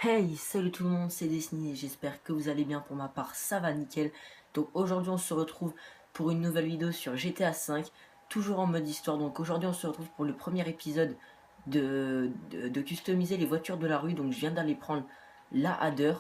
Hey, salut tout le monde, c'est Destiny, j'espère que vous allez bien. Pour ma part, ça va nickel. Donc aujourd'hui on se retrouve pour une nouvelle vidéo sur GTA V, toujours en mode histoire. Donc aujourd'hui on se retrouve pour le premier épisode de customiser les voitures de la rue. Donc je viens d'aller prendre la Hadder.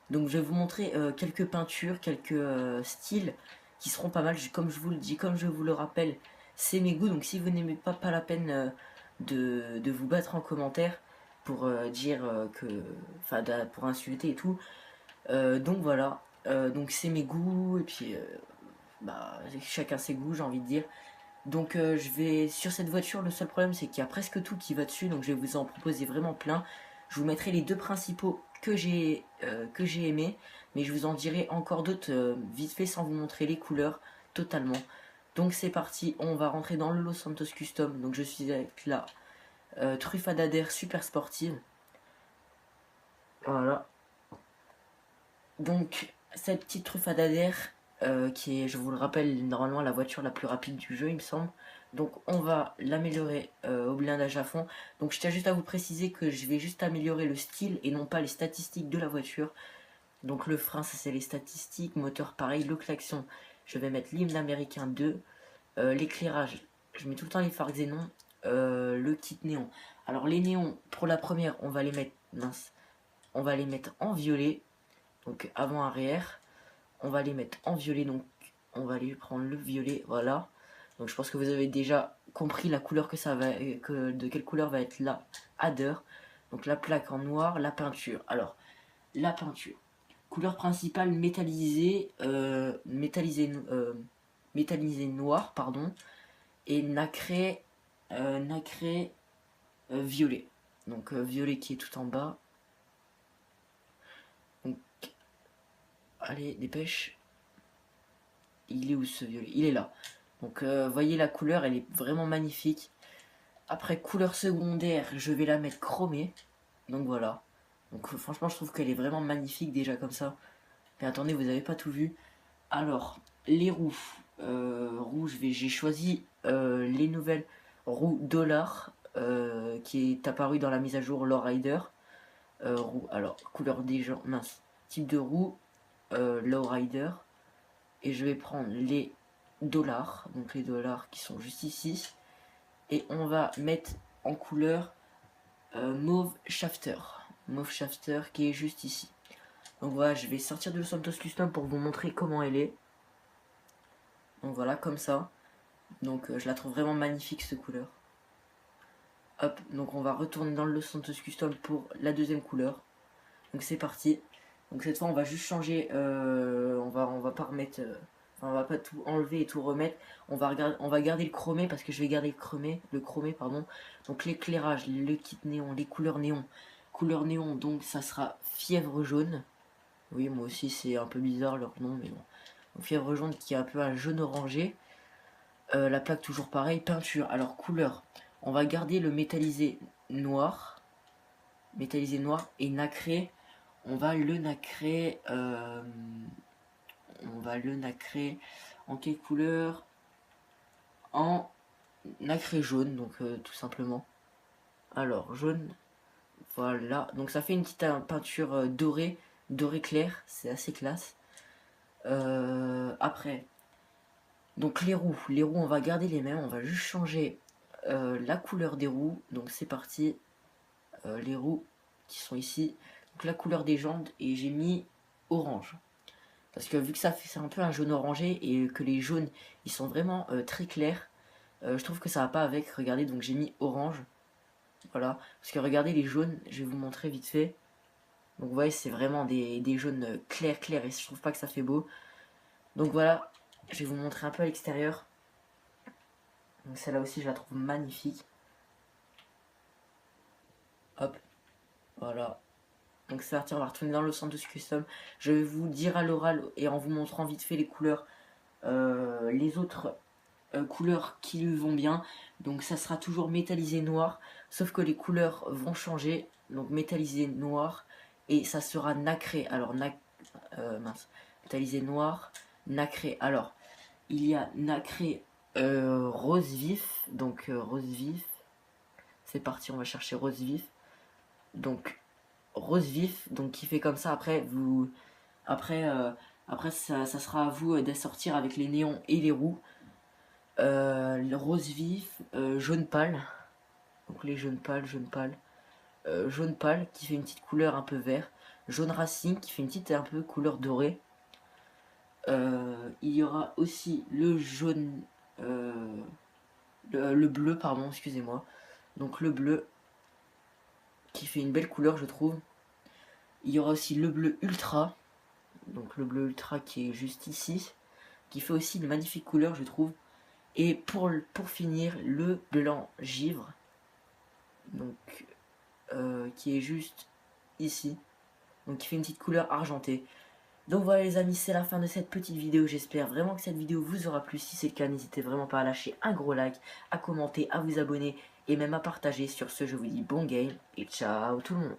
Donc je vais vous montrer quelques peintures, quelques styles qui seront pas mal. Comme je vous le dis, comme je vous le rappelle, c'est mes goûts. Donc si vous n'aimez pas la peine de vous battre en commentaire pour dire que... Enfin, pour insulter et tout. Donc voilà. Donc c'est mes goûts et puis... bah, chacun ses goûts, j'ai envie de dire. Donc je vais sur cette voiture, le seul problème c'est qu'il y a presque tout qui va dessus, donc je vais vous en proposer vraiment plein. Je vous mettrai les deux principaux que j'ai aimés, mais je vous en dirai encore d'autres vite fait sans vous montrer les couleurs totalement. Donc c'est parti, on va rentrer dans le Los Santos Custom. Donc je suis avec la Truffadader super sportive. Voilà. Donc cette petite Truffadader qui est, je vous le rappelle, normalement la voiture la plus rapide du jeu, il me semble. Donc on va l'améliorer au blindage à fond. Donc je tiens juste à vous préciser que je vais juste améliorer le style et non pas les statistiques de la voiture. Donc le frein, ça c'est les statistiques, moteur pareil, le klaxon, je vais mettre l'hymne américain 2, l'éclairage, je mets tout le temps les phares xénon, le kit néon. Alors les néons, pour la première, on va les mettre, mince, on va les mettre en violet, donc avant arrière. On va les mettre en violet, donc on va aller prendre le violet, voilà. Donc je pense que vous avez déjà compris la couleur que ça va, de quelle couleur va être la Hadder. Donc la plaque en noir, la peinture. Alors la peinture, couleur principale métallisée, métallisé noir, pardon, et nacré violet. Donc violet qui est tout en bas. Donc allez, dépêche. Il est où ce violet? Il est là. Donc voyez la couleur, elle est vraiment magnifique. Après couleur secondaire, je vais la mettre chromée. Donc voilà. Donc franchement je trouve qu'elle est vraiment magnifique déjà comme ça. Mais attendez, vous n'avez pas tout vu. Alors, les roues. J'ai choisi les nouvelles roues dollar qui est apparue dans la mise à jour Lowrider. Alors, couleur des gens, mince. Type de roue, Lowrider. Et je vais prendre les dollars, donc les dollars qui sont juste ici, et on va mettre en couleur mauve shafter qui est juste ici. Donc voilà, je vais sortir de Los Santos Custom pour vous montrer comment elle est. Donc voilà, comme ça. Donc je la trouve vraiment magnifique cette couleur. Hop, donc on va retourner dans le Los Santos Custom pour la deuxième couleur. Donc c'est parti. Donc cette fois on va juste changer, on va pas remettre, on va pas tout enlever et tout remettre. On va garder le chromé parce que je vais garder le chromé pardon. Donc l'éclairage, le kit néon, les couleurs néon. Couleur néon, donc ça sera fièvre jaune. Oui, moi aussi c'est un peu bizarre leur nom, mais bon. Donc, fièvre jaune qui est un peu un jaune orangé. La plaque toujours pareil, peinture. Alors couleur, on va garder le métallisé noir et nacré. On va le nacrer, en quelle couleur? En nacré jaune, donc tout simplement. Alors jaune, voilà. Donc ça fait une petite peinture dorée, doré clair, c'est assez classe. Après, donc les roues on va garder les mêmes, on va juste changer la couleur des roues. Donc c'est parti, les roues qui sont ici. Donc la couleur des jantes et j'ai mis orange. Parce que vu que ça fait c'est un peu un jaune orangé et que les jaunes ils sont vraiment très clairs, je trouve que ça va pas avec. Regardez, donc j'ai mis orange. Voilà. Parce que regardez les jaunes, je vais vous montrer vite fait. Donc vous voyez, c'est vraiment des jaunes clairs et je trouve pas que ça fait beau. Donc voilà, je vais vous montrer un peu à l'extérieur. Donc celle-là aussi, je la trouve magnifique. Hop, voilà. Donc c'est parti, on va retourner dans le centre de custom. Je vais vous dire à l'oral et en vous montrant vite fait les couleurs, les autres couleurs qui lui vont bien. Donc ça sera toujours métallisé noir, sauf que les couleurs vont changer. Donc métallisé noir et ça sera nacré. Alors mince, métallisé noir, nacré. Alors il y a nacré rose vif. Donc rose vif. C'est parti, on va chercher rose vif. Donc rose vif, donc qui fait comme ça. Après, euh, après ça sera à vous d'assortir avec les néons et les roux. Le rose vif, jaune pâle, donc les jaune pâle qui fait une petite couleur un peu vert, jaune racine qui fait une petite un peu couleur dorée. Il y aura aussi le jaune, le bleu, pardon, excusez-moi. Donc le bleu qui fait une belle couleur, je trouve. Il y aura aussi le bleu ultra, donc le bleu ultra qui est juste ici, qui fait aussi une magnifique couleur, je trouve. Et pour finir, le blanc givre, donc qui est juste ici, donc qui fait une petite couleur argentée. Donc voilà les amis, c'est la fin de cette petite vidéo. J'espère vraiment que cette vidéo vous aura plu. Si c'est le cas, n'hésitez vraiment pas à lâcher un gros like, à commenter, à vous abonner et même à partager. Sur ce, je vous dis bon game et ciao tout le monde.